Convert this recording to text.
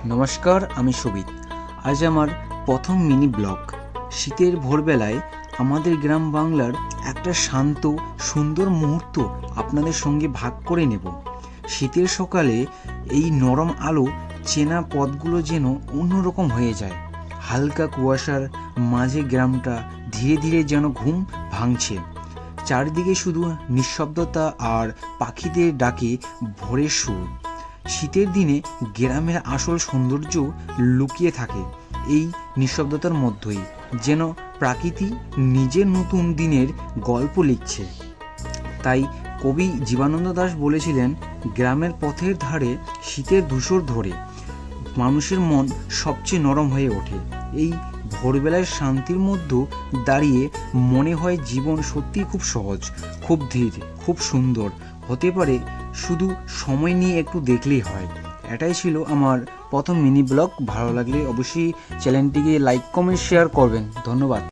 নমস্কার, আমি শোভিত। আজ আমার প্রথম মিনি ব্লগ। শীতের ভোরবেলায় আমাদের গ্রাম বাংলার একটা শান্ত সুন্দর মুহূর্ত আপনাদের সঙ্গে ভাগ করে নেব। শীতের সকালে এই নরম আলো চেনা পথগুলো যেন অন্যরকম হয়ে যায়। হালকা কুয়াশার মাঝে গ্রামটা ধীরে ধীরে যেন ঘুম ভাঙছে। চারিদিকে শুধু নিঃশব্দতা আর পাখিদের ডাকে ভোরের সুর। শীতের দিনে গ্রামের আসল সৌন্দর্য লুকিয়ে থাকে এই নিঃশব্দতার মধ্যেই, যেন প্রকৃতি নিজের নতুন দিনের গল্প লিখছে। তাই কবি জীবনানন্দ দাশ বলেছিলেন, গ্রামের পথের ধারে শীতের ধূসর ধরে মানুষের মন সবচেয়ে নরম হয়ে ওঠে। এই ভোরবেলায় শান্তির মধ্যে দাঁড়িয়ে মনে হয় জীবন সত্যিই খুব সহজ, খুব ধীর, খুব সুন্দর হতে পারে, শুধু সময় নিয়ে একটু দেখলেই হয়। এটাই ছিল আমার প্রথম মিনি ব্লগ। ভালো লাগলে অবশ্যই চ্যানেলটিকে লাইক, কমেন্ট, শেয়ার করবেন। ধন্যবাদ।